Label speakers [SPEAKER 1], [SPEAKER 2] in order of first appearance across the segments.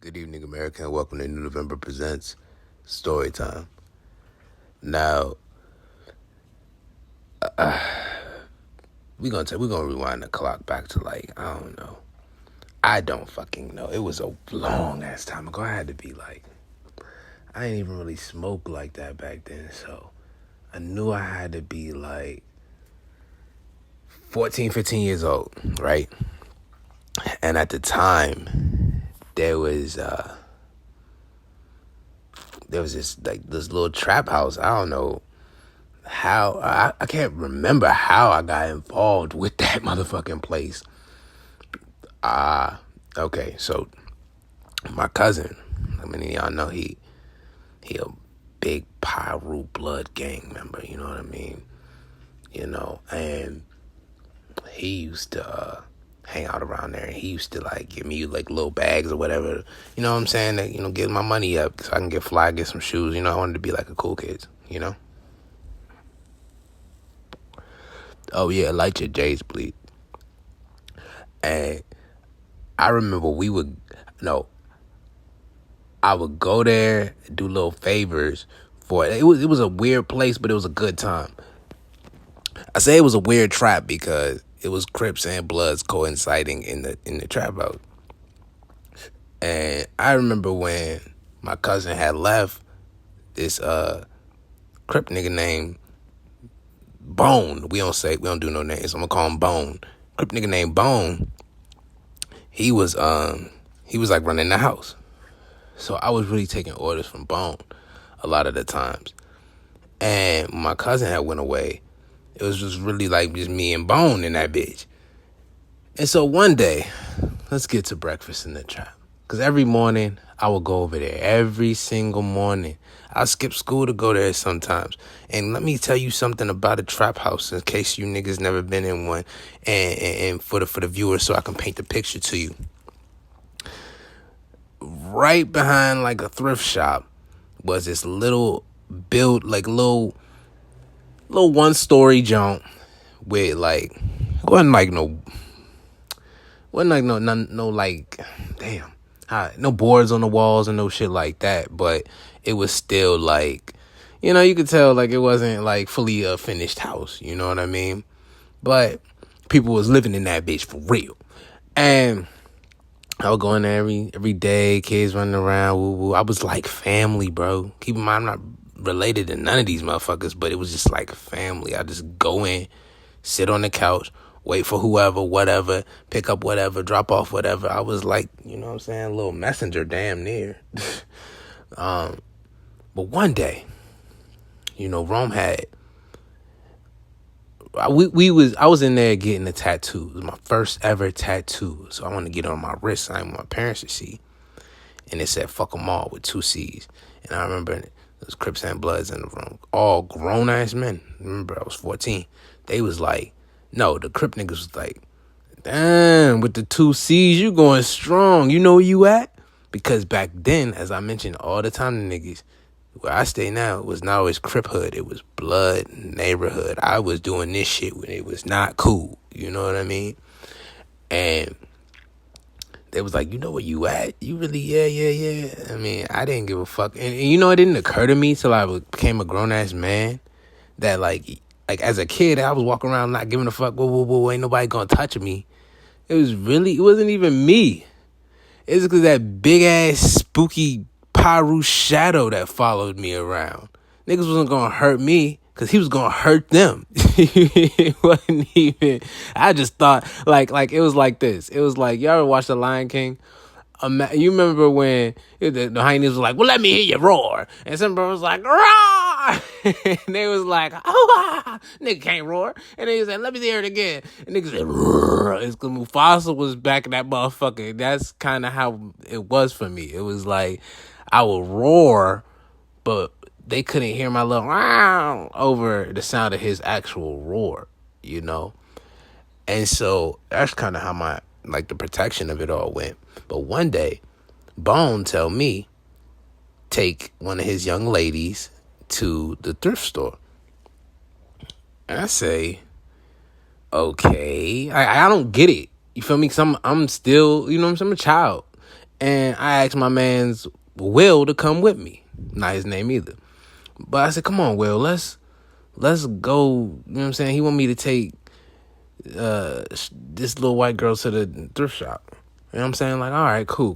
[SPEAKER 1] Good evening, America, and welcome to New November Presents Storytime. Now, we're gonna rewind the clock back to I don't know. I don't fucking know. It was a long ass time ago. I had to be I ain't even really smoke like that back then, so I knew I had to be 14, 15 years old, right? And at the time, there was this little trap house. I don't know how I can't remember how I got involved with that motherfucking place. Okay, so my cousin, I mean y'all know he a big Pyru blood gang member, you know what I mean? And he used to hang out around there, and he used to give me little bags or whatever, you know what I'm saying, that, get my money up so I can get fly, get some shoes, I wanted to be like a cool kid. Oh yeah, light your J's, bleed. And I remember I would go there, do little favors for it. It was a weird place, but it was a good time. I say it was a weird trap because it was Crips and Bloods coinciding in the trap house. And I remember when my cousin had left, this Crip nigga named Bone. We don't do no names. I'm gonna call him Bone. Crip nigga named Bone. He was running the house. So I was really taking orders from Bone a lot of the times. And when my cousin had went away, it was just really just me and Bone in that bitch. And so one day, let's get to breakfast in the trap. Because every morning, I would go over there. Every single morning. I skip school to go there sometimes. And let me tell you something about a trap house in case you niggas never been in one. And for the viewers, so I can paint the picture to you. Right behind a thrift shop was this little little 1-story junk with no boards on the walls and no shit like that, but it was still you could tell it wasn't fully a finished house, you know what I mean? But people was living in that bitch for real. And I would go in there every day, kids running around, woo woo. I was like family, bro. Keep in mind, I'm not related to none of these motherfuckers, but it was just like family. I just go in, sit on the couch, wait for whoever, whatever, pick up whatever, drop off whatever. I was you know what I'm saying, a little messenger damn near. But one day, Rome had, I was in there getting a tattoo. It was my first ever tattoo. So I wanted to get it on my wrist. I didn't want my parents to see. And it said, fuck them all with 2 C's. And I remember it was Crips and Bloods in the room. All grown-ass men. Remember, I was 14. They was no, the Crip niggas was damn, with the 2 C's, you going strong. You know where you at? Because back then, as I mentioned all the time to niggas, where I stay now, it was not always Crip hood. It was blood neighborhood. I was doing this shit when it was not cool. You know what I mean? And they was you know where you at? You really, yeah. I mean, I didn't give a fuck. And it didn't occur to me till I became a grown-ass man that, as a kid, I was walking around not giving a fuck. Whoa, ain't nobody gonna touch me. It wasn't even me. It's because that big-ass, spooky Pyru shadow that followed me around. Niggas wasn't gonna hurt me because he was gonna hurt them. It wasn't even, I just thought, it was like this. It was y'all ever watch The Lion King? You remember when the hyenas was well, let me hear you roar. And somebody was roar! And they was oh, nigga can't roar. And they said, let me hear it again. And niggas said, roar. It's because Mufasa was back in that motherfucker. That's kind of how it was for me. It was I would roar, but they couldn't hear my little wow over the sound of his actual roar, And so that's kind of how my, the protection of it all went. But one day, Bone tell me, take one of his young ladies to the thrift store. And I say, okay. I don't get it. You feel me? Because I'm still, I'm a child. And I asked my man's Will to come with me. Not his name either. But I said, come on, Will, let's go. You know what I'm saying? He want me to take this little white girl to the thrift shop. You know what I'm saying? Like, all right, cool.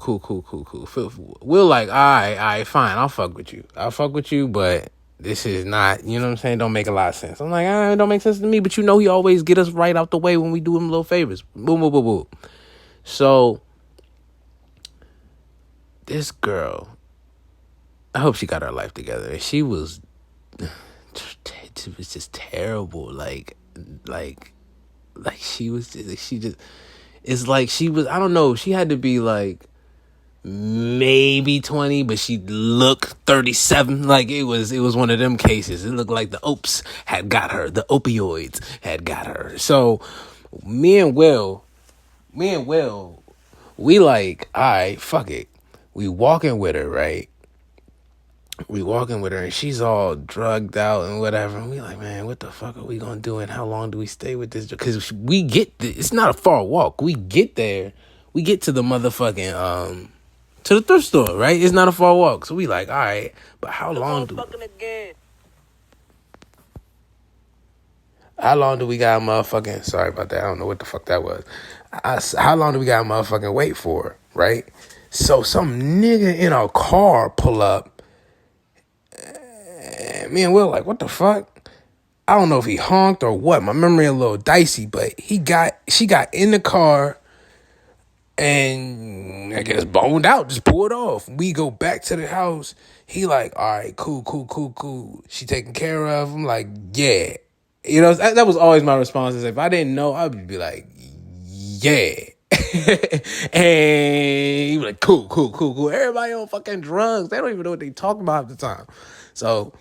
[SPEAKER 1] Will like, all right, fine. I'll fuck with you, but this is not, you know what I'm saying? Don't make a lot of sense. I'm like, it don't make sense to me, but he always get us right out the way when we do him little favors. Boom, boom, boom, boom. So, this girl, I hope she got her life together. And she was, it was just terrible. Like she just, it's like she was, I don't know, she had to be like maybe 20, but she looked 37. Like it was one of them cases. It looked like the opioids had got her. So me and Will, we like, all right, fuck it. We walking with her, right? And she's all drugged out and whatever. And we like, man, what the fuck are we gonna do? And how long do we stay with this? Because it's not a far walk. We get there. We get to the motherfucking, to the thrift store, right? It's not a far walk. So we like, all right, but how long do we got motherfucking, sorry about that. I don't know what the fuck that was. How long do we got motherfucking wait for, right? So some nigga in a car pull up. Me and Will like, what the fuck? I don't know if he honked or what. My memory a little dicey, but she got in the car and I guess boned out, just pulled off. We go back to the house. He like, all right, cool. She taken care of. I'm like, yeah. You know, that was always my response. If I didn't know, I would be like, yeah. And he was like, cool. Everybody on fucking drugs. They don't even know what they talking about at the time. So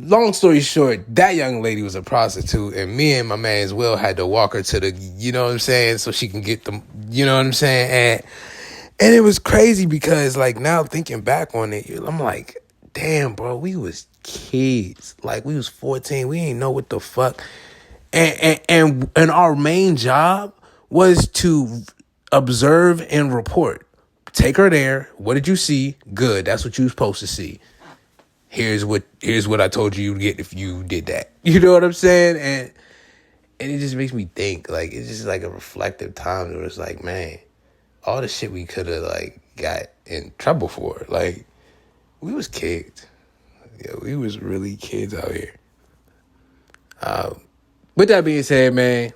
[SPEAKER 1] long story short, that young lady was a prostitute, and me and my man's Will had to walk her to the, you know what I'm saying, so she can get them, you know what I'm saying, and it was crazy because, like, now thinking back on it, I'm like, damn, bro, we was kids, like, we was 14, we ain't know what the fuck, and our main job was to observe and report. Take her there. What did you see? Good. That's what you was supposed to see. Here's what I told you you'd get if you did that. You know what I'm saying? And it just makes me think, like, it's just like a reflective time where it's like, man, all the shit we could have, like, got in trouble for. Like, we was kids. Yeah, we was really kids out here. With that being said, man,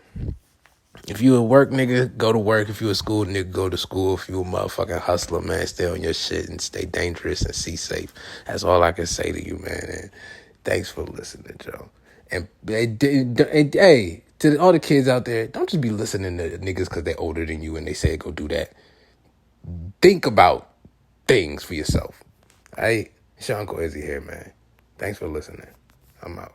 [SPEAKER 1] if you a work nigga, go to work. If you a school nigga, go to school. If you a motherfucking hustler, man, stay on your shit and stay dangerous and see safe. That's all I can say to you, man. And thanks for listening, Joe. And hey, to all the kids out there, don't just be listening to niggas because they're older than you and they say go do that. Think about things for yourself. All right? It's your Uncle Izzy here, man. Thanks for listening. I'm out.